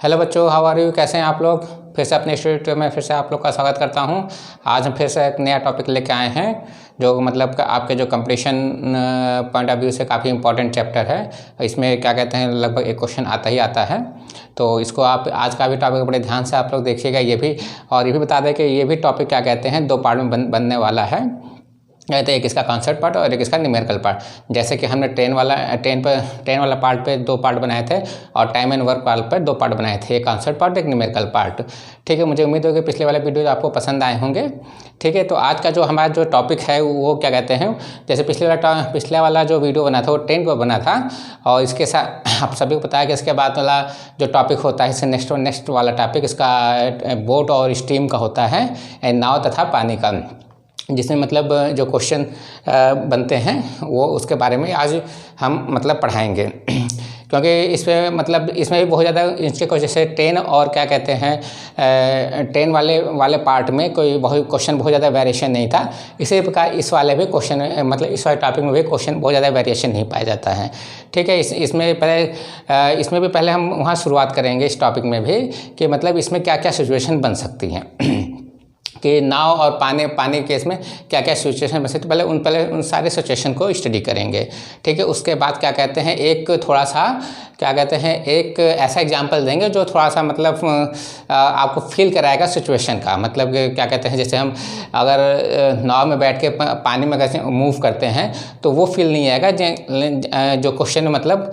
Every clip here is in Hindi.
हेलो बच्चों, हाउ आर यू। कैसे हैं आप लोग। फिर से अपने इंस्टीट्यूट में फिर से आप लोग का स्वागत करता हूं। आज हम फिर से एक नया टॉपिक लेके आए हैं जो मतलब आपके जो कंपटीशन पॉइंट ऑफ व्यू से काफ़ी इंपॉर्टेंट चैप्टर है। इसमें क्या कहते हैं, लगभग एक क्वेश्चन आता ही आता है। तो इसको आप आज का भी टॉपिक बड़े ध्यान से आप लोग देखिएगा। ये भी बता दें कि ये भी टॉपिक क्या कहते हैं, दो पार्ट में बनने वाला है। कहते हैं एक इसका कॉन्सेप्ट पार्ट और एक इसका न्यूमेरिकल पार्ट। जैसे कि हमने ट्रेन वाला पार्ट पे दो पार्ट बनाए थे और टाइम एंड वर्क पार्ट पे दो पार्ट बनाए थे, एक कॉन्सेप्ट पार्ट एक न्यूमेरिकल पार्ट। ठीक है, मुझे उम्मीद है कि पिछले वाले वीडियो आपको पसंद आए होंगे। ठीक है, तो आज का जो हमारा जो टॉपिक है वो क्या कहते हैं, जैसे पिछले वाला जो वीडियो बना था वो ट्रेन को बना था और इसके साथ आप सभी को पता है कि इसके बाद वाला जो टॉपिक होता है, इससे नेक्स्ट वाला टॉपिक इसका बोट और स्टीम का होता है, नाव तथा पानी का, जिसमें मतलब जो क्वेश्चन बनते हैं वो उसके बारे में आज हम मतलब पढ़ाएंगे। क्योंकि इसमें भी बहुत ज़्यादा इसके कुछ जैसे ट्रेन और क्या कहते हैं ट्रेन वाले पार्ट में क्वेश्चन बहुत ज़्यादा वेरिएशन नहीं था। इसी प्रकार इस वाले भी क्वेश्चन मतलब इस वाले टॉपिक में भी क्वेश्चन बहुत ज़्यादा वेरिएशन नहीं पाया जाता है। ठीक है, इसमें भी पहले हम वहाँ शुरुआत करेंगे इस टॉपिक में भी कि मतलब इसमें क्या क्या सिचुएशन बन सकती हैं कि नाव और पानी केस में क्या क्या सिचुएशन बन सकती है। पहले उन सारे सिचुएशन को स्टडी करेंगे। ठीक है, उसके बाद क्या कहते हैं एक थोड़ा सा क्या कहते हैं एक ऐसा एग्जांपल देंगे जो थोड़ा सा मतलब आपको फील कराएगा सिचुएशन का। मतलब क्या कहते हैं, जैसे हम अगर नाव में बैठ के पानी में कैसे मूव करते हैं तो वो फील नहीं आएगा जो क्वेश्चन मतलब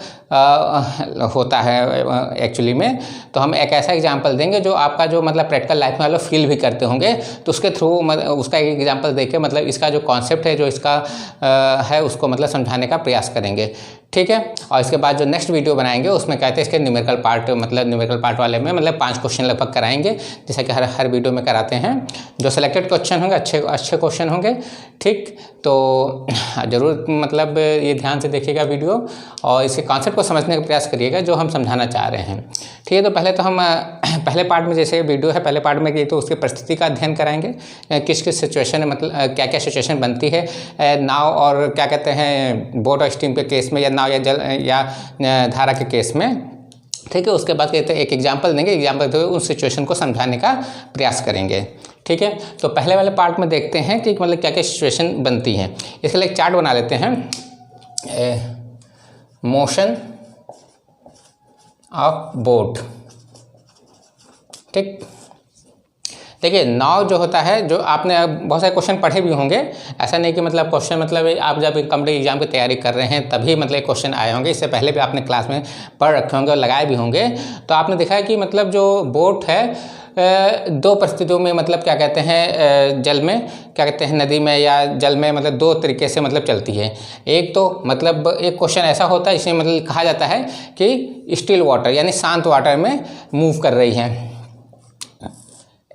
होता है एक्चुअली में। तो हम एक ऐसा एग्जांपल देंगे जो आपका जो मतलब प्रैक्टिकल लाइफ में वालों फील भी करते होंगे, तो उसके थ्रू उसका एक एग्जांपल देके मतलब इसका जो कॉन्सेप्ट है जो इसका है उसको मतलब समझाने का प्रयास करेंगे। ठीक है, और इसके बाद जो नेक्स्ट वीडियो बनाएंगे उसमें कहते हैं इसके न्यूमेरिकल पार्ट वाले में मतलब 5 क्वेश्चन लगभग कराएंगे, जैसा कि हर वीडियो में कराते हैं। जो सिलेक्टेड क्वेश्चन होंगे अच्छे क्वेश्चन होंगे। ठीक, तो ज़रूर मतलब ये ध्यान से देखिएगा वीडियो और इसके कॉन्सेप्ट को समझने का प्रयास करिएगा जो हम समझाना चाह रहे हैं। ठीक है, तो पहले तो हम पहले पार्ट में जैसे वीडियो है पहले पार्ट में कि तो उसकी परिस्थिति का अध्ययन कराएंगे, किस सिचुएशन मतलब क्या क्या सिचुएशन बनती है नाव और क्या कहते हैं बोट और स्टीम के केस में, या नाव या जल या धारा के केस में। ठीक है, उसके बाद कहते हैं एक एग्जांपल देंगे, एग्जांपल देते हुए उस सिचुएशन को समझाने का प्रयास करेंगे। ठीक है, तो पहले वाले पार्ट में देखते हैं कि मतलब क्या क्या सिचुएशन बनती हैं। इसके लिए एक चार्ट बना लेते हैं, मोशन ऑफ बोट। ठीक, देखिए नाव जो होता है, जो आपने बहुत सारे क्वेश्चन पढ़े भी होंगे, ऐसा नहीं कि मतलब क्वेश्चन मतलब आप जब कॉम्पिटिटिव एग्जाम की तैयारी कर रहे हैं तभी मतलब क्वेश्चन आए होंगे, इससे पहले भी आपने क्लास में पढ़ रखे होंगे और लगाए भी होंगे। तो आपने देखा है कि मतलब जो बोट है दो परिस्थितियों में मतलब क्या कहते हैं जल में क्या कहते हैं नदी में या जल में मतलब दो तरीके से मतलब चलती है। एक तो मतलब एक क्वेश्चन ऐसा होता है इसमें मतलब कहा जाता है कि स्टिल वाटर यानी शांत वाटर में मूव कर रही है।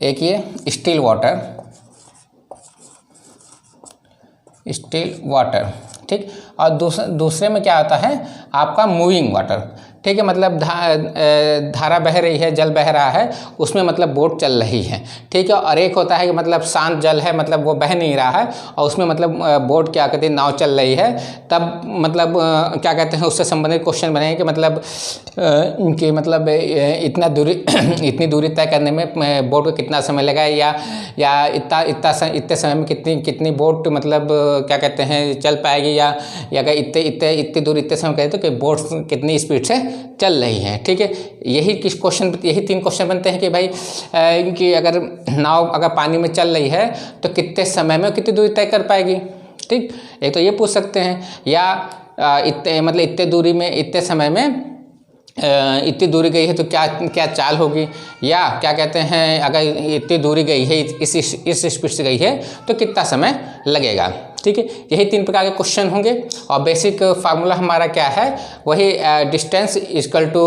एक ये स्टिल वाटर। ठीक, और दूसरे में क्या आता है आपका मूविंग वाटर। ठीक है, मतलब धारा बह रही है, जल बह रहा है, उसमें मतलब बोट चल रही है। ठीक है, और एक होता है कि मतलब शांत जल है, मतलब वो बह नहीं रहा है और उसमें मतलब बोट क्या कहते हैं नाव चल रही है। तब मतलब क्या कहते हैं उससे संबंधित क्वेश्चन बनेंगे कि मतलब इतनी दूरी तय करने में बोट को कितना समय लगा, या इतने समय में कितनी बोट मतलब क्या कहते हैं चल पाएगी, या अगर इतनी दूर इतने समय करें तो कि बोट कितनी स्पीड से चल रही हैं। ठीक है, यही 3 क्वेश्चन बनते हैं कि भाई कि अगर नाव अगर पानी में चल रही है तो कितने समय में कितनी दूरी तय कर पाएगी। ठीक, एक तो ये पूछ सकते हैं, या इतने दूरी में इतने समय में इतनी दूरी गई है तो क्या चाल होगी, या क्या कहते हैं अगर इतनी दूरी गई है इस स्पीड से गई है तो कितना समय लगेगा। ठीक है, यही 3 प्रकार के क्वेश्चन होंगे और बेसिक फार्मूला हमारा क्या है, वही distance equal to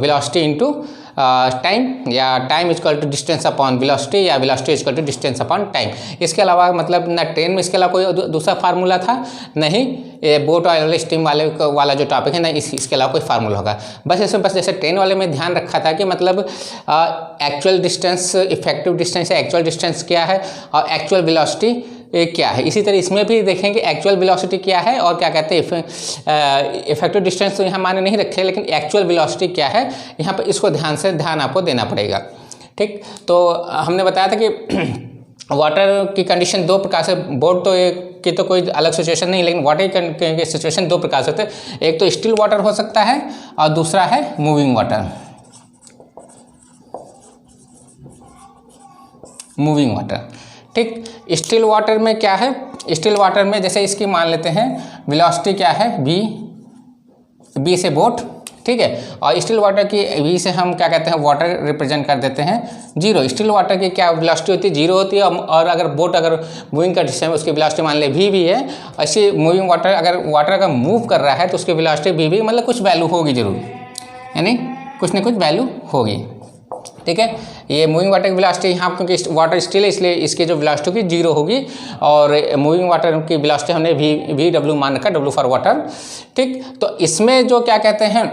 velocity into time, या time equal to distance upon velocity, या velocity equal to distance upon time. इसके अलावा मतलब ना ट्रेन में इसके अलावा कोई दूसरा फार्मूला था, नहीं बोट और स्टीम वाला जो टॉपिक है ना इसके अलावा कोई फार्मूला होगा। बस जैसे ट्रेन वाले में ध्यान रखा था कि मतलब एक्चुअल डिस्टेंस, इफेक्टिव डिस्टेंस या एक्चुअल डिस्टेंस क्या है और एक्चुअल वेलोसिटी क्या है। इसी तरह इसमें भी देखेंगे एक्चुअल वेलोसिटी क्या है और क्या कहते हैं इफेक्टिव डिस्टेंस तो यहाँ माने नहीं रखे, लेकिन एक्चुअल वेलोसिटी क्या है यहाँ पर इसको ध्यान आपको देना पड़ेगा। ठीक, तो हमने बताया था कि वाटर की कंडीशन दो प्रकार से, बोट तो की तो कोई अलग सिचुएशन नहीं, लेकिन वाटर की सिचुएशन दो प्रकार से होते हैं। एक तो स्टिल वाटर हो सकता है और दूसरा है मूविंग वाटर। मूविंग वाटर, ठीक। स्टिल वाटर में क्या है, स्टिल वाटर में जैसे इसकी मान लेते हैं वेलोसिटी क्या है बी से बोट, ठीक है, और स्टिल वाटर की वी से हम क्या कहते हैं वाटर रिप्रेजेंट कर देते हैं जीरो। स्टिल वाटर की क्या वेलोसिटी होती है, जीरो होती है, और अगर बोट अगर मूविंग कंडीशन में उसकी वेलोसिटी मान ले वी है, ऐसी मूविंग वाटर अगर मूव कर रहा है तो उसकी वेलोसिटी वी मतलब कुछ वैल्यू होगी जरूर, यानी कुछ न कुछ वैल्यू होगी, ठीक है। ये मूविंग वाटर की वेलोसिटी यहाँ क्योंकि वाटर स्टिल है इसलिए इसकी जो वेलोसिटी होगी जीरो होगी, और मूविंग वाटर की वेलोसिटी हमने वी डब्ल्यू मान रखा, डब्ल्यू फॉर वाटर, ठीक। तो इसमें जो क्या कहते हैं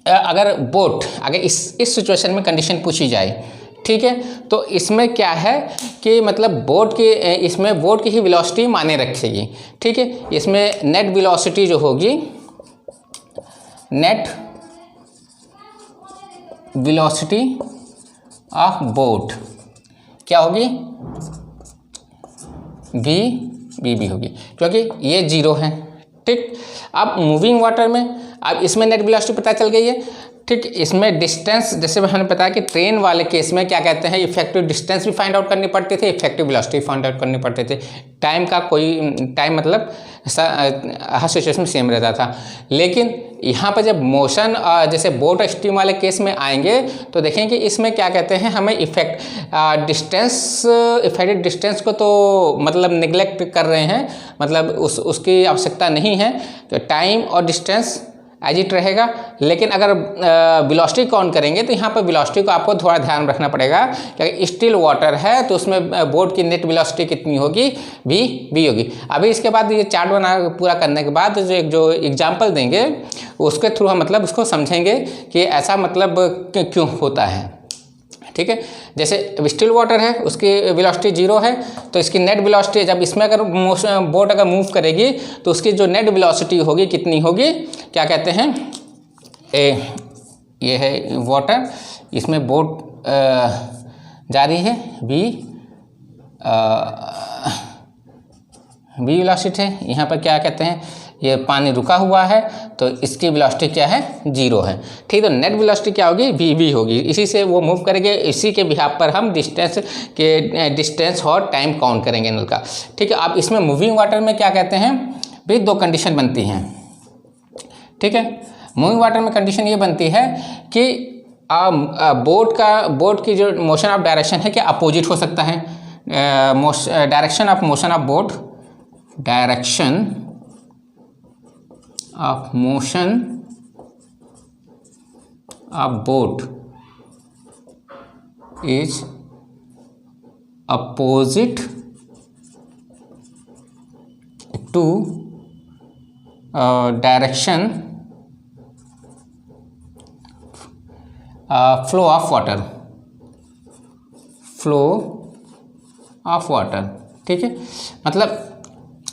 अगर बोट अगर इस सिचुएशन में कंडीशन पूछी जाए, ठीक है, तो इसमें क्या है कि मतलब बोट की इसमें बोट की ही वेलोसिटी माने रखेगी, ठीक है। इसमें नेट वेलोसिटी जो होगी, नेट वेलोसिटी ऑफ बोट क्या होगी वी होगी, क्योंकि ये जीरो है, ठीक। अब मूविंग वाटर में अब इसमें नेट वेलोसिटी पता चल गई है, ठीक। इसमें डिस्टेंस जैसे हमने बताया कि ट्रेन वाले केस में क्या कहते हैं इफेक्टिव डिस्टेंस भी फाइंड आउट करनी पड़ते थे, इफेक्टिव वेलोसिटी फाइंड आउट करनी पड़ते थे। टाइम का कोई टाइम मतलब हर सिचुएशन में सेम रहता था, लेकिन यहाँ पर जब मोशन जैसे बोट स्टीम वाले केस में आएंगे तो देखेंगे इसमें क्या कहते हैं हमें इफेक्टिव डिस्टेंस को तो मतलब निगलेक्ट कर रहे हैं, मतलब उसकी आवश्यकता नहीं है, तो टाइम और डिस्टेंस एज इट रहेगा। लेकिन अगर वेलोसिटी काउंट करेंगे तो यहाँ पर वेलोसिटी को आपको थोड़ा ध्यान रखना पड़ेगा, क्योंकि स्टिल वाटर है तो उसमें बोट की नेट वेलोसिटी कितनी होगी वी होगी। अभी इसके बाद ये चार्ट बना पूरा करने के बाद जो एग्जाम्पल देंगे उसके थ्रू हम मतलब उसको समझेंगे कि ऐसा मतलब क्यों होता है, ठीक है। जैसे स्टिल वाटर है उसकी वेलोसिटी जीरो है, तो इसकी नेट वेलोसिटी जब इसमें अगर बोट अगर मूव करेगी तो उसकी जो नेट वेलोसिटी होगी कितनी होगी, क्या कहते हैं ये है वाटर, इसमें बोट जा रही है वी वेलोसिटी है, यहाँ पर क्या कहते हैं ये पानी रुका हुआ है तो इसकी वेलोसिटी क्या है जीरो है, ठीक। तो नेट वेलोसिटी क्या होगी वी होगी, इसी से वो मूव करेंगे, इसी के बिहाफ पर हम डिस्टेंस और टाइम काउंट करेंगे नल का, ठीक है। अब इसमें मूविंग वाटर में क्या कहते हैं भाई दो कंडीशन बनती हैं, ठीक है। मूविंग वाटर में कंडीशन ये बनती है कि बोट की जो मोशन ऑफ डायरेक्शन है क्या अपोजिट हो सकता है, direction of motion of boat, direction of motion of boat is opposite to direction flow of water, flow of water, ठीक है। मतलब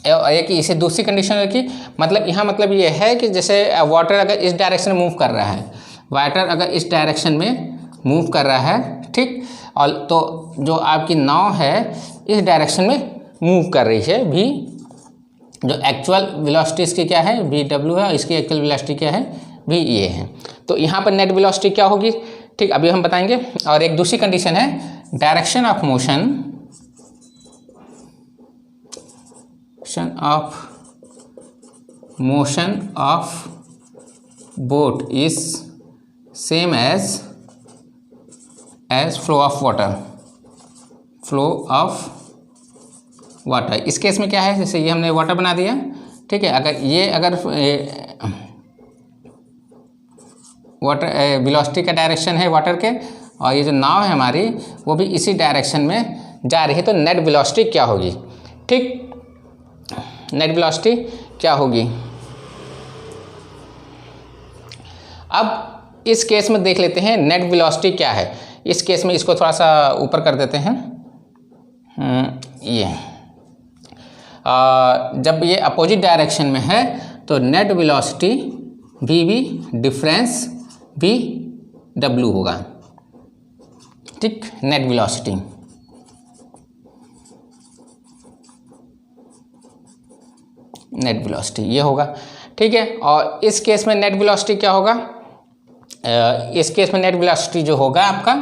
एक इसे दूसरी कंडीशन है कि मतलब यहाँ मतलब ये है कि जैसे वाटर अगर इस डायरेक्शन में मूव कर रहा है, वाटर अगर इस डायरेक्शन में मूव कर रहा है, ठीक, और तो जो आपकी नाव है इस डायरेक्शन में मूव कर रही है भी, जो एक्चुअल वेलोसिटी इसकी क्या है वी डब्ल्यू है, इसकी एक्चुअल वेलोसिटी क्या है भी ये है, तो यहाँ पर नेट वेलोसिटी क्या होगी, ठीक, अभी हम बताएंगे। और एक दूसरी कंडीशन है direction of motion of boat is same as flow of water। इस केस में क्या है जैसे ये हमने वाटर बना दिया, ठीक है। अगर वाटर वेलोसिटी का डायरेक्शन है वाटर के, और ये जो नाव है हमारी वो भी इसी डायरेक्शन में जा रही है, तो नेट वेलोसिटी क्या होगी, ठीक, नेट वेलोसिटी क्या होगी। अब इस केस में देख लेते हैं नेट वेलोसिटी क्या है। इस केस में इसको थोड़ा सा ऊपर कर देते हैं, ये जब ये अपोजिट डायरेक्शन में है तो net velocity V difference V W होगा, ठीक, नेट वेलोसिटी। नेट वेलोसिटी ये होगा, ठीक है। और इस केस में नेट वेलोसिटी क्या होगा, इस केस में नेट वेलोसिटी जो होगा आपका,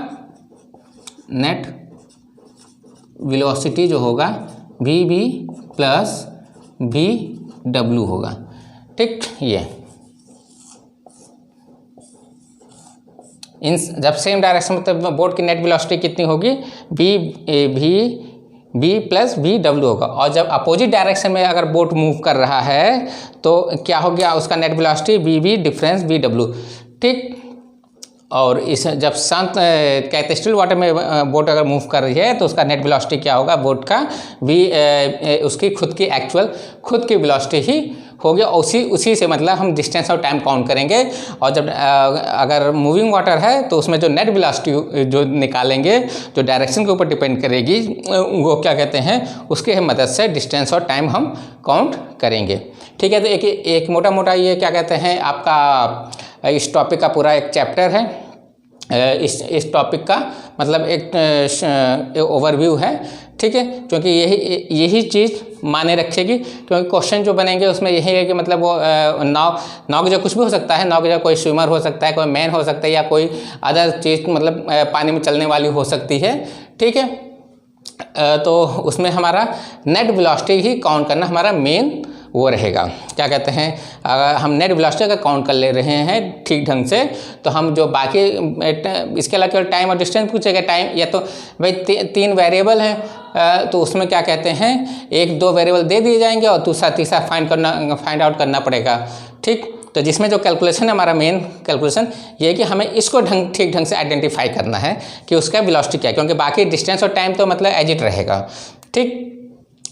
नेट वेलोसिटी जो होगा V B plus V W होगा, ठीक। ये इन जब सेम डायरेक्शन में तब बोट की नेट वेलोसिटी कितनी होगी, वी प्लस वी डब्ल्यू होगा। और जब अपोजिट डायरेक्शन में अगर बोट मूव कर रहा है तो क्या हो गया, उसका net velocity V difference V W, ठीक। और इस जब शांत कहते स्टिल वाटर में बोट अगर मूव कर रही है तो उसका नेट वेलोसिटी क्या होगा, बोट का उसकी खुद की एक्चुअल खुद की वेलोसिटी ही हो गया। उसी से मतलब हम डिस्टेंस और टाइम काउंट करेंगे। और जब अगर मूविंग वाटर है तो उसमें जो नेट वेलोसिटी जो निकालेंगे, जो डायरेक्शन के ऊपर डिपेंड करेगी, वो क्या कहते हैं, उसके मदद से डिस्टेंस और टाइम हम काउंट करेंगे, ठीक है। तो एक मोटा मोटा ये क्या कहते हैं आपका इस टॉपिक का पूरा एक चैप्टर है। इस टॉपिक का मतलब एक ओवरव्यू है, ठीक है। क्योंकि यही चीज़ माने रखेगी, क्योंकि क्वेश्चन जो बनेंगे उसमें यही है कि मतलब वो नाव की जगह कुछ भी हो सकता है, नाव की जगह कोई स्विमर हो सकता है, कोई मैन हो सकता है, या कोई अदर चीज़ मतलब पानी में चलने वाली हो सकती है, ठीक है। तो उसमें हमारा नेट वेलोसिटी ही काउंट करना हमारा मेन वो रहेगा, क्या कहते हैं। अगर हम नेट वेलोसिटी अगर काउंट कर ले रहे हैं ठीक ढंग से, तो हम जो बाकी इसके अलावा केवल टाइम और डिस्टेंस पूछेगा। टाइम या तो भाई तीन वेरिएबल हैं, तो उसमें क्या कहते हैं, एक दो वेरिएबल दे दिए जाएंगे और दूसरा तीसरा फाइंड आउट करना पड़ेगा, ठीक। तो जिसमें जो कैलकुलेशन है, हमारा मेन कैलकुलेशन ये है कि हमें इसको ठीक ढंग से आइडेंटिफाई करना है कि उसका वेलोसिटी क्या है, क्योंकि बाकी डिस्टेंस और टाइम तो मतलब एज इट रहेगा, ठीक।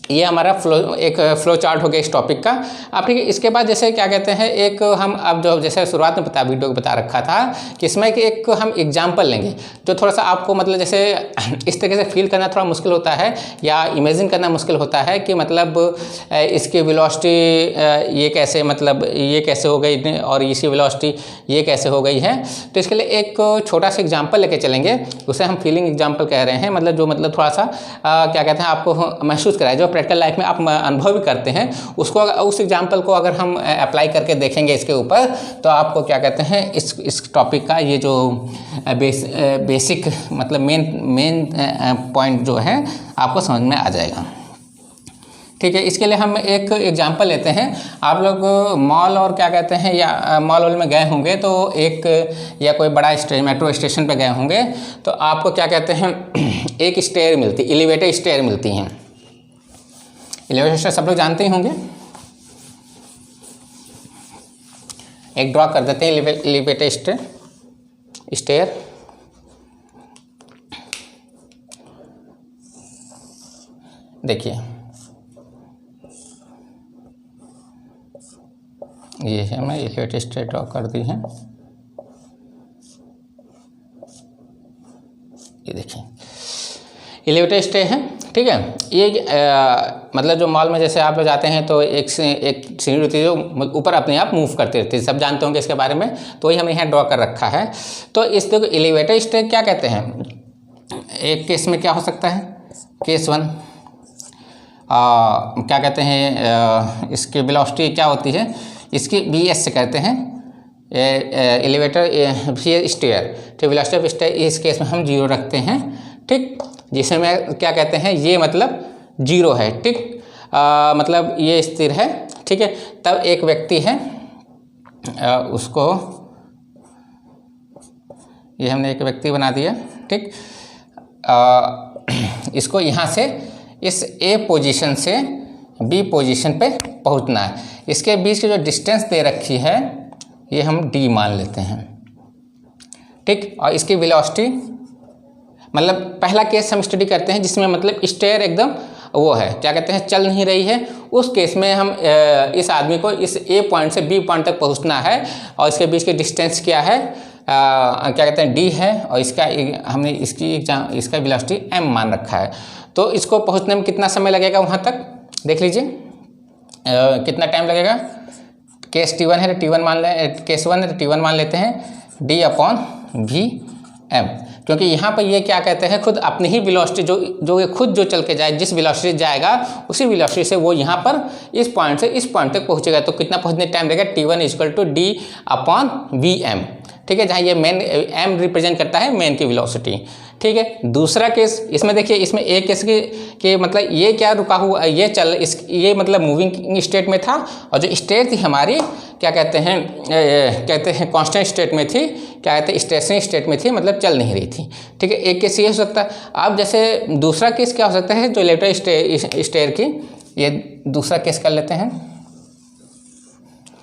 ये हमारा फ्लो चार्ट हो गया इस टॉपिक का। अब ठीक है, इसके बाद जैसे क्या कहते हैं, एक हम अब जो जैसे शुरुआत में वीडियो को बता रखा था कि इसमें एक हम एग्जांपल लेंगे जो थोड़ा सा आपको मतलब जैसे इस तरीके से फील करना थोड़ा मुश्किल होता है या इमेजिन करना मुश्किल होता है कि मतलब इसकी वेलोसिटी ये कैसे, मतलब ये कैसे हो गई और इसकी वेलोसिटी ये कैसे हो गई है। तो इसके लिए एक छोटा सा एग्जाम्पल लेके चलेंगे, उसे हम फीलिंग एग्जाम्पल कह रहे हैं। मतलब जो मतलब थोड़ा सा क्या कहते हैं, आपको महसूस कराए, जो प्रैक्टिकल लाइफ में आप अनुभव भी करते हैं, उसको उस एग्जाम्पल को अगर हम अप्लाई करके देखेंगे इसके ऊपर, तो आपको क्या कहते हैं इस टॉपिक का ये जो बेसिक मतलब मेन पॉइंट जो है आपको समझ में आ जाएगा, ठीक है। इसके लिए हम एक एग्जाम्पल लेते हैं। आप लोग मॉल और क्या कहते हैं या मॉल में गए होंगे तो एक या कोई बड़ा मेट्रो स्टेशन पे गए होंगे, तो आपको क्या कहते हैं एक स्टेयर मिलती, एलिवेटर स्टेयर मिलती हैं। एलिवेटर स्टेयर सब लोग जानते ही होंगे। एक ड्रॉ कर देते हैं एलिवेटर स्टेयर। देखिए ये है, मैं एलिवेटर स्टेयर ड्रॉ कर दी है। ये देखिए एलिवेटर स्टेयर है, ठीक है। ये मतलब जो मॉल में जैसे आप लोग जाते हैं तो एक सीढ़ी होती है जो ऊपर अपने आप मूव करती रहती है, सब जानते होंगे इसके बारे में, तो वही हमने यहाँ ड्रॉ कर रखा है। तो इस देखो एलिवेटर स्टेयर क्या कहते हैं, एक केस में क्या हो सकता है, केस 1 क्या कहते हैं इसकी वेलोसिटी क्या होती है, इसकी BS से कहते हैं एलिवेटर स्टेयर, ठीक। वेलोसिटी ऑफ स्टेयर इस केस में हम 0 रखते हैं, ठीक। जिसमें क्या कहते हैं ये मतलब 0 है, ठीक। मतलब ये स्थिर है, ठीक है। तब एक व्यक्ति है उसको ये हमने एक व्यक्ति बना दिया, ठीक। इसको यहाँ से इस A पोजीशन से B पोजीशन पे पहुँचना है। इसके बीच की जो डिस्टेंस दे रखी है ये हम D मान लेते हैं, ठीक। और इसकी वेलोसिटी मतलब पहला केस हम स्टडी करते हैं जिसमें मतलब स्टेयर एकदम वो है, क्या कहते हैं चल नहीं रही है। उस केस में हम इस आदमी को इस A पॉइंट से B पॉइंट तक पहुंचना है और इसके बीच की डिस्टेंस क्या है, क्या कहते हैं D है, और इसका हमने इसका वेलोसिटी M मान रखा है। तो इसको पहुंचने में कितना समय लगेगा वहां तक, देख लीजिए कितना टाइम लगेगा। केस T1 है तो T1 मान ले, केस 1 है तो T1 मान लेते हैं d/Vm, क्योंकि यहाँ पर ये क्या कहते हैं, खुद अपनी ही वेलोसिटी जो ये खुद जो चल के जाए, जिस वेलोसिटी जाएगा उसी वेलोसिटी से वो यहाँ पर इस पॉइंट से इस पॉइंट तक पहुँचेगा। तो कितना पहुँचने टाइम लगेगा, T1 = d/Vm, ठीक है, जहाँ ये मेन m रिप्रेजेंट करता है मेन की वेलोसिटी। ठीक है, दूसरा केस इसमें देखिए, इसमें एक केस के मतलब ये क्या रुका हुआ, ये मतलब मूविंग स्टेट में था, और जो स्टेट थी हमारी क्या कहते हैं कांस्टेंट स्टेट में थी, क्या कहते हैं स्टेशनरी स्टेट में थी, मतलब चल नहीं रही थी। ठीक है, एक केस ये हो सकता है। अब जैसे दूसरा केस क्या हो सकता है, जो इलेक्ट्रिक स्टेयर की, ये दूसरा केस कर लेते हैं।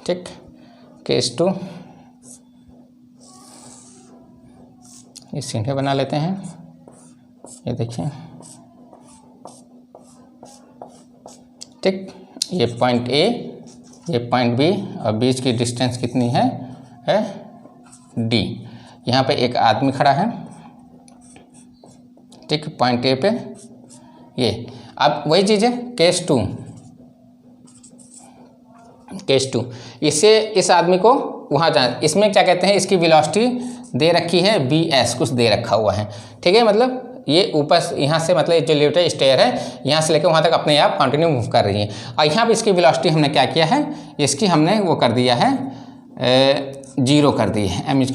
ठीक, केस 2, ये सीधे बना लेते हैं। ये देखिए, ठीक, ये पॉइंट A, ये पॉइंट B, और बीच की डिस्टेंस कितनी है D। यहाँ पे एक आदमी खड़ा है, ठीक, पॉइंट A पे। ये अब वही चीज़ है, केस 2, इससे इस आदमी को वहाँ जाना, इसमें क्या कहते हैं, इसकी वेलोसिटी दे रखी है bs, कुछ दे रखा हुआ है। ठीक है, मतलब ये ऊपर यहाँ से मतलब जो इलेक्ट्रिक स्टेयर है यहाँ से लेकर वहाँ तक अपने आप कंटिन्यू मूव कर रही है, और यहाँ पर इसकी वेलोसिटी हमने क्या किया है, इसकी हमने वो कर दिया है 0 कर दी है, m =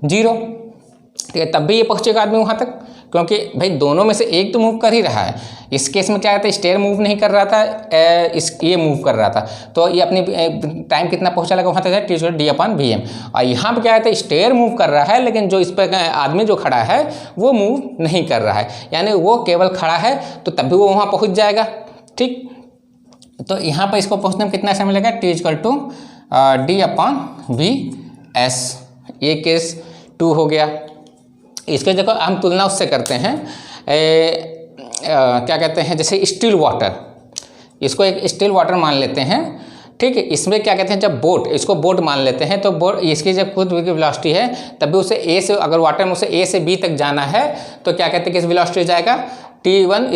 0। ठीक है, तब भी ये पहुँचेगा आदमी वहाँ तक, क्योंकि भाई दोनों में से एक तो मूव कर ही रहा है। इस केस में क्या रहता है, स्टेयर मूव नहीं कर रहा था, ये मूव कर रहा था, तो ये अपनी टाइम कितना पहुँचा लगा वहाँ तक है, T = d/Vm। और यहाँ पे क्या रहता है, स्टेयर मूव कर रहा है, लेकिन जो इस पर आदमी जो खड़ा है वो मूव नहीं कर रहा है, यानी वो केवल खड़ा है, तो तब भी वो वहाँ पहुँच जाएगा। ठीक, तो यहाँ पर इसको पहुँचने में कितना समय लगेगा, T = d/Vs। ये केस 2 हो गया। इसके जगह हम तुलना उससे करते हैं, क्या कहते हैं, जैसे स्टिल वाटर, इसको एक स्टिल वाटर मान लेते हैं। ठीक है, इसमें क्या कहते हैं, जब बोट, इसको बोट मान लेते हैं, तो बोट इसकी जब खुद की वेलोसिटी है, तब भी उसे A से, अगर वाटर में उसे A से B तक जाना है, तो क्या कहते हैं, किस वेलोसिटी जाएगा, T1 =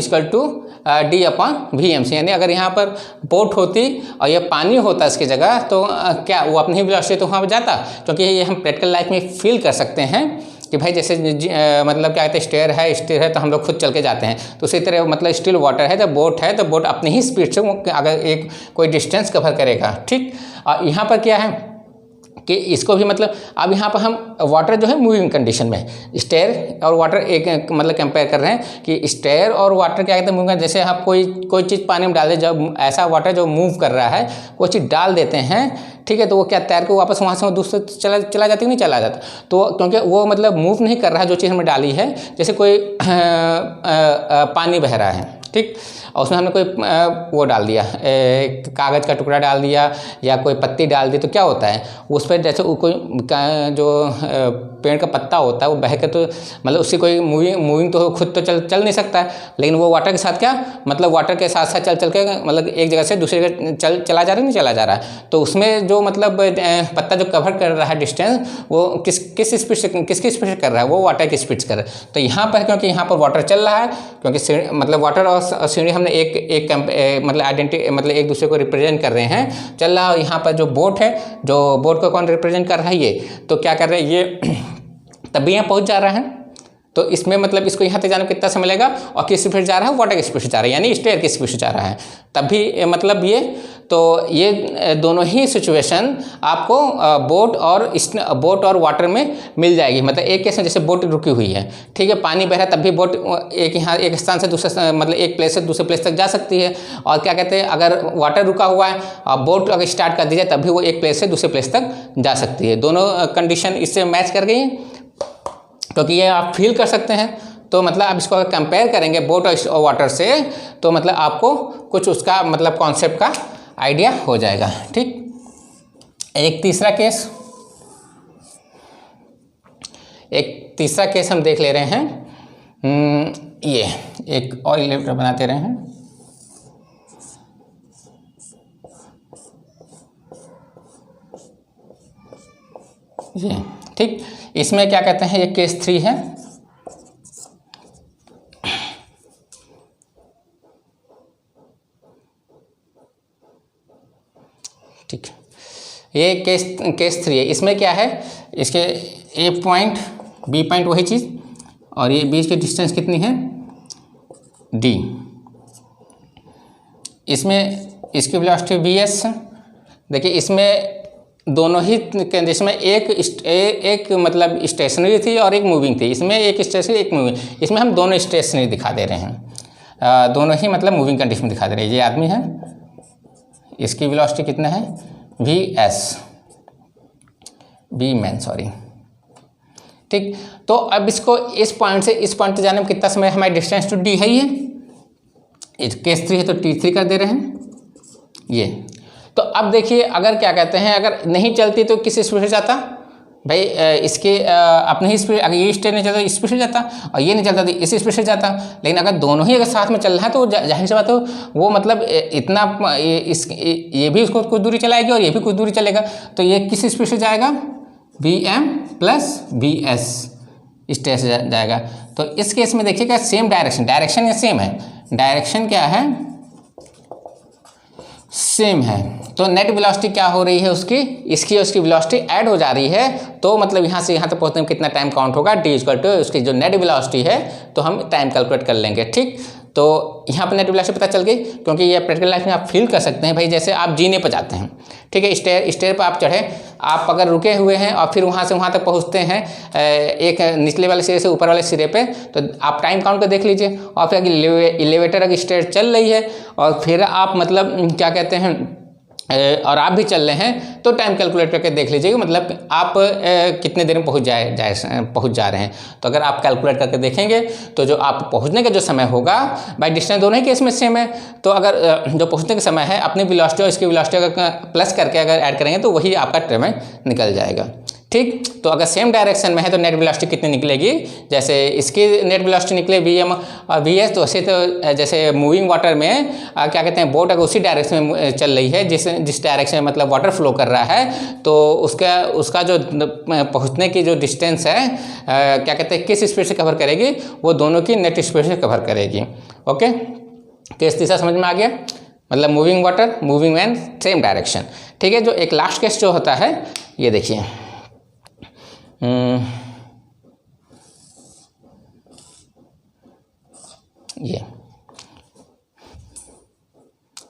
d/Vm। यानी अगर यहाँ पर बोट होती और ये पानी होता इसकी जगह, तो क्या वो अपनी ही वेलोसिटी तो वहाँ पर जाता, क्योंकि ये हम प्रैक्टिकल लाइफ में फील कर सकते हैं कि भाई जैसे मतलब क्या कहते हैं, स्टेयर है तो हम लोग खुद चल के जाते हैं, तो उसी तरह मतलब स्टिल वाटर है, जब बोट है तो बोट अपनी ही स्पीड से अगर एक कोई डिस्टेंस कवर करेगा। ठीक, और यहाँ पर क्या है कि इसको भी मतलब, अब यहाँ पर हम वाटर जो है मूविंग कंडीशन में, स्टेयर और वाटर एक मतलब कंपेयर कर रहे हैं कि स्टेयर और वाटर क्या कहते हैं मूविंग। जैसे आप कोई चीज़ पानी में डाल दे, जब ऐसा वाटर जो मूव कर रहा है कोई चीज़ डाल देते हैं, ठीक है, तो वो क्या तैर के वापस वहाँ से दूसरे चला जाती नहीं चला जाता, तो क्योंकि वो मतलब मूव नहीं कर रहा है जो चीज़ हमने डाली है। जैसे कोई पानी बह रहा है, ठीक, और उसमें हमने कोई वो डाल दिया, कागज़ का टुकड़ा डाल दिया या कोई पत्ती डाल दी, तो क्या होता है उस पर, जैसे कोई जो पेड़ का पत्ता होता है वो बह के, तो मतलब उसकी कोई मूविंग तो खुद तो चल नहीं सकता है, लेकिन वो वाटर के साथ क्या मतलब वाटर के साथ साथ चल के मतलब एक जगह से दूसरी जगह चला जा रहा है, नहीं चला जा रहा है। तो उसमें जो मतलब पत्ता जो कवर कर रहा है डिस्टेंस, वो किस स्पीड से, किसकी स्पीड से कर रहा है, वो वाटर की स्पीड से कर रहा है। तो यहाँ पर क्योंकि यहाँ पर वाटर चल रहा है, क्योंकि मतलब वाटर और सीढ़ी हमने एक मतलब एक दूसरे को रिप्रेजेंट कर रहे हैं, चल रहा है। यहाँ पर जो बोट है, जो बोट को कौन रिप्रेजेंट कर रहा है, ये तो क्या कर रहे हैं, ये तभी यहाँ पहुँच जा रहा है। तो इसमें मतलब इसको यहाँ तक जाने में कितना समय लगेगा, और किस स्पीड जा रहा है, वाटर की स्पीड से जा रहा है, यानी स्टेयर की स्पीड से जा रहा है, तभी मतलब ये, तो ये दोनों ही सिचुएशन आपको बोट और वाटर में मिल जाएगी। मतलब एक केस में जैसे बोट रुकी हुई है, ठीक है, पानी बह रहा है, तब भी बोट एक स्थान से दूसरे मतलब एक प्लेस से दूसरे प्लेस तक जा सकती है। और क्या कहते हैं, अगर वाटर रुका हुआ है और बोट अगर स्टार्ट कर दी जाए, तब भी वो एक प्लेस से दूसरे प्लेस तक जा सकती है। दोनों कंडीशन इससे मैच कर गई हैं, क्योंकि ये आप फील कर सकते हैं। तो मतलब आप इसको अगर कंपेयर करेंगे बोट और वाटर से, तो मतलब आपको कुछ उसका मतलब कॉन्सेप्ट का आइडिया हो जाएगा। ठीक, एक तीसरा केस हम देख ले रहे हैं। ये एक और इलेक्ट्रिक बनाते रहे हैं। ये ठीक, इसमें क्या कहते हैं, ये केस 3 है। ये केस 3 है। इसमें क्या है, इसके ए पॉइंट बी पॉइंट वही चीज़, और ये बीच की डिस्टेंस कितनी है डी। इसमें इसकी वेलोसिटी vs, देखिए इसमें दोनों ही कंडीशन में एक मतलब स्टेशनरी थी और एक मूविंग थी। इसमें एक स्टेशनरी एक मूविंग, इसमें हम दोनों स्टेशनरी दिखा दे रहे हैं, दोनों ही मतलब मूविंग कंडीशन दिखा दे रहे हैं। ये आदमी है, इसकी वेलोसिटी कितना है वी मैन सॉरी, ठीक। तो अब इसको इस पॉइंट से इस पॉइंट तक जाने में कितना समय, हमारी डिस्टेंस टू डी है ये केस 3 है तो T3 कर दे रहे हैं ये। तो अब देखिए अगर क्या कहते हैं, अगर नहीं चलती तो किस स्पीड से जाता भाई, इसके अपने ही स्पीड, अगर ये स्टेट नहीं चलता तो स्पीड से जाता, और ये नहीं चलता तो इस स्पीड से जाता। लेकिन अगर दोनों ही अगर साथ में चल रहा है तो जाहिर सी बात हो वो मतलब इतना ये भी उसको कुछ दूरी चलाएगी और ये भी कुछ दूरी चलेगा, तो ये किस स्पीड से जाएगा Vm प्लस Vs स्टेट से जाएगा। तो इस केस में देखिएगा सेम डायरेक्शन या सेम है, डायरेक्शन क्या है सेम है, तो नेट वेलोसिटी क्या हो रही है उसकी, इसकी उसकी वेलोसिटी ऐड हो जा रही है। तो मतलब यहाँ से यहाँ तक पहुँचने में कितना टाइम काउंट होगा, डी इक्वल टू उसकी जो नेट वेलोसिटी है, तो हम टाइम कैलकुलेट कर लेंगे, ठीक। तो यहाँ पर नेट वेलोसिटी पता चल गई, क्योंकि ये प्रैक्टिकल लाइफ में आप फील कर सकते हैं भाई। जैसे आप जीने पर जाते हैं, ठीक है, स्टेयर पर आप चढ़े, आप अगर रुके हुए हैं और फिर वहाँ से वहाँ तक पहुँचते हैं एक निचले वाले सिरे से ऊपर वाले सिरे पे, तो आप टाइम काउंट कर देख लीजिए। और फिर अगर एलिवेटर अगर स्टेयर चल रही है और फिर आप मतलब क्या कहते हैं और आप भी चल रहे हैं, तो टाइम कैलकुलेट करके देख लीजिएगा मतलब आप कितने देर में पहुंच जा रहे हैं। तो अगर आप कैलकुलेट करके देखेंगे तो जो आप पहुंचने का जो समय होगा, बाय डिस्टेंस दोनों ही केस में सेम है, तो अगर जो पहुंचने का समय है अपनी वेलोसिटी और इसकी वेलोसिटी अगर प्लस करके अगर ऐड करेंगे तो वही आपका टाइम निकल जाएगा, ठीक। तो अगर सेम डायरेक्शन में है तो नेट वेलोसिटी कितनी निकलेगी, जैसे इसकी नेट वेलोसिटी निकले Vm और Vs, तो वैसे तो जैसे मूविंग वाटर में क्या कहते हैं, बोट अगर उसी डायरेक्शन में चल रही है जिस डायरेक्शन में मतलब वाटर फ्लो कर रहा है, तो उसका जो पहुंचने की जो डिस्टेंस है क्या कहते हैं किस स्पीड से कवर करेगी, वो दोनों की नेट स्पीड से कवर करेगी। ओके, केस तीसरा समझ में आ गया, मतलब moving water moving man same direction, ठीक है। जो एक लास्ट केस जो होता है ये देखिए, ये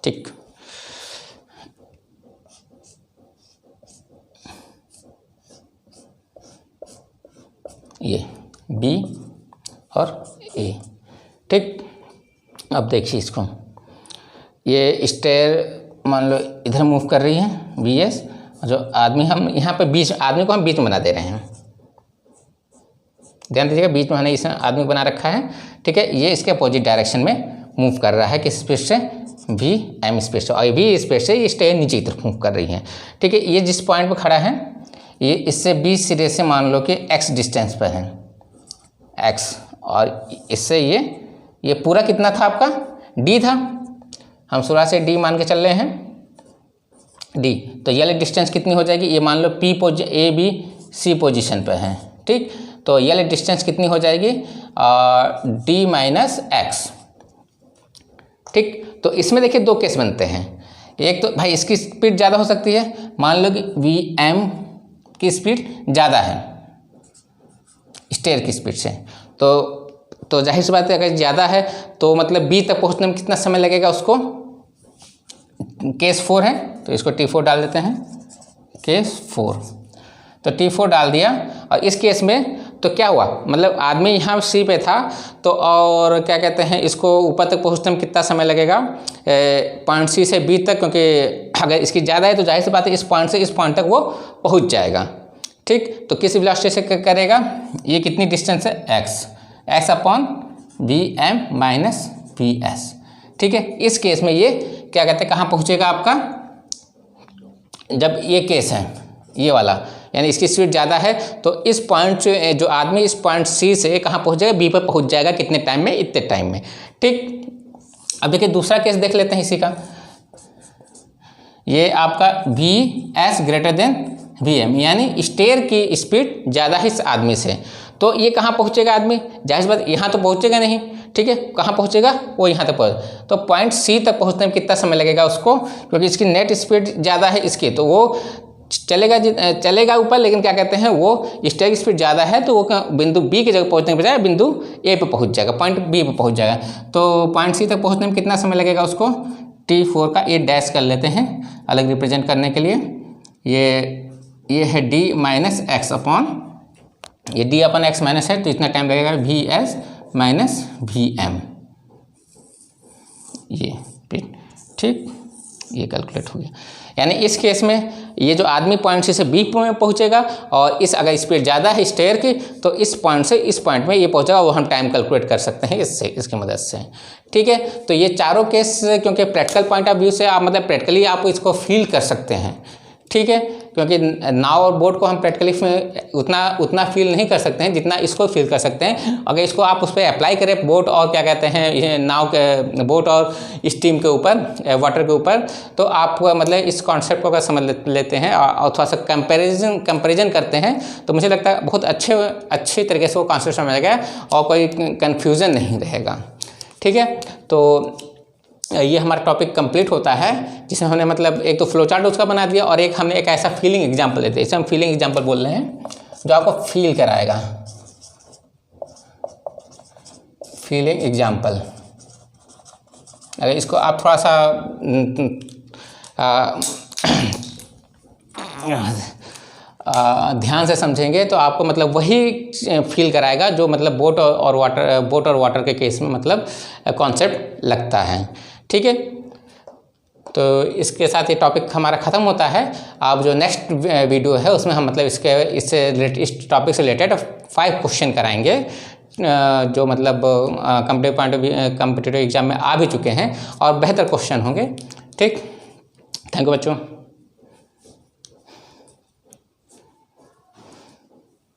ठीक, ये बी और ए, ठीक। अब देखिए इसको, ये स्टेयर मान लो इधर मूव कर रही है Vs, जो आदमी हम यहाँ पे बीच आदमी को हम बीच में बना दे रहे हैं, ध्यान दीजिएगा बीच में हमने इस आदमी को बना रखा है, ठीक है। ये इसके अपोजिट डायरेक्शन में मूव कर रहा है, किस स्पीड से Vm स्पीड से, और भी स्पीड से ये स्टेयर नीचे की तरफ मूव कर रही है, ठीक है। ये जिस पॉइंट पर खड़ा है ये इससे 20 सिरे से मान लो कि x डिस्टेंस पर है x, और इससे ये पूरा कितना था आपका d था, हम शुरुआत से d मान के चल रहे हैं d, तो ये वाली डिस्टेंस कितनी हो जाएगी, ये मान लो A B C पोजीशन पे है, ठीक। तो ये वाली डिस्टेंस कितनी हो जाएगी d माइनस एक्स, ठीक। तो इसमें देखिए दो केस बनते हैं, एक तो भाई इसकी स्पीड ज़्यादा हो सकती है, मान लो कि Vm की स्पीड ज़्यादा है स्टेयर की स्पीड से, तो जाहिर सी बात है अगर ज़्यादा है तो मतलब B तक पहुंचने में कितना समय लगेगा उसको, केस 4 है तो इसको T4 डाल देते हैं, केस 4, तो T4 डाल दिया। और इस केस में तो क्या हुआ, मतलब आदमी यहाँ C पे था, तो और क्या कहते हैं इसको ऊपर तक पहुँचने में कितना समय लगेगा पॉइंट C से B तक, क्योंकि अगर इसकी ज़्यादा है तो जाहिर सी बात है इस पॉइंट से इस पॉइंट तक वो पहुँच जाएगा, ठीक। तो किस वेलोसिटी से करेगा, ये कितनी डिस्टेंस है x upon Vm minus Vs, ठीक है। इस केस में ये क्या कहते हैं कहाँ पहुँचेगा आपका, जब ये केस है ये वाला, यानी इसकी स्पीड ज़्यादा है तो इस पॉइंट से जो आदमी इस पॉइंट C से कहाँ पहुँच जाएगा, B पर पहुँच जाएगा, कितने टाइम में, इतने टाइम में, ठीक। अब देखिए दूसरा केस देख लेते हैं इसी का, ये आपका Vs ग्रेटर देन Vm, यानी स्टेयर की स्पीड ज़्यादा है इस आदमी से, तो ये कहाँ पहुँचेगा आदमी, जाहिर बात यहाँ तो पहुँचेगा नहीं, ठीक है। कहाँ पहुँचेगा, वो यहाँ तक पहुँच, तो पॉइंट C तक पहुँचने में कितना समय लगेगा उसको, क्योंकि इसकी नेट स्पीड ज़्यादा है इसकी, तो वो चलेगा ऊपर, लेकिन क्या कहते हैं वो स्टेयर स्पीड ज़्यादा है तो वो बिंदु बी की जगह पहुंचने के बजाय बिंदु ए पे पहुंच जाएगा, पॉइंट बी पे पहुंच जाएगा। तो पॉइंट सी तक पहुंचने में कितना समय लगेगा, उसको T4 का ए डैश कर लेते हैं अलग रिप्रेजेंट करने के लिए। ये है d माइनस एक्स अपॉन, ये d अपन एक्स माइनस है तो इतना टाइम लगेगा vs माइनस vm, ये ठीक, ये कैलकुलेट हो गया। यानी इस केस में ये जो आदमी पॉइंट सी से बी में पहुंचेगा और इस अगर स्पीड ज़्यादा है स्टेयर की तो इस पॉइंट से इस पॉइंट में ये पहुंचेगा, वो हम टाइम कैलकुलेट कर सकते हैं इसकी मदद से। ठीक है, तो ये चारों केस क्योंकि प्रैक्टिकल पॉइंट ऑफ व्यू से आप मतलब प्रैक्टिकली आप इसको फील कर सकते हैं। ठीक है, क्योंकि नाव और बोट को हम प्रैक्टिकली उतना फील नहीं कर सकते हैं जितना इसको फील कर सकते हैं। अगर इसको आप उस पर अप्लाई करें बोट और क्या कहते हैं ये नाव के, बोट और स्टीम के ऊपर, वाटर के ऊपर, तो आप मतलब इस कॉन्सेप्ट को अगर समझ लेते हैं और थोड़ा सा कंपेरिजन करते हैं तो मुझे लगता है बहुत अच्छे तरीके से वो कॉन्सेप्ट समझ गया और कोई कन्फ्यूज़न नहीं रहेगा। ठीक है, तो ये हमारा टॉपिक कंप्लीट होता है जिसमें हमने मतलब एक तो फ्लो चार्ट उसका बना दिया और एक हमने एक ऐसा फीलिंग एग्जांपल लेते हैं, इसे हम फीलिंग एग्जांपल बोल रहे हैं जो आपको फील कराएगा। फीलिंग एग्जांपल, अगर इसको आप थोड़ा सा ध्यान से समझेंगे तो आपको मतलब वही फील कराएगा जो मतलब बोट और वाटर के केस में मतलब कॉन्सेप्ट लगता है। ठीक है, तो इसके साथ ये टॉपिक हमारा ख़त्म होता है। अब जो नेक्स्ट वीडियो है उसमें हम मतलब इस टॉपिक से रिलेटेड 5 क्वेश्चन कराएंगे जो मतलब कॉम्पिटिटिव एग्जाम में आ भी चुके हैं और बेहतर क्वेश्चन होंगे। ठीक, थैंक यू बच्चों।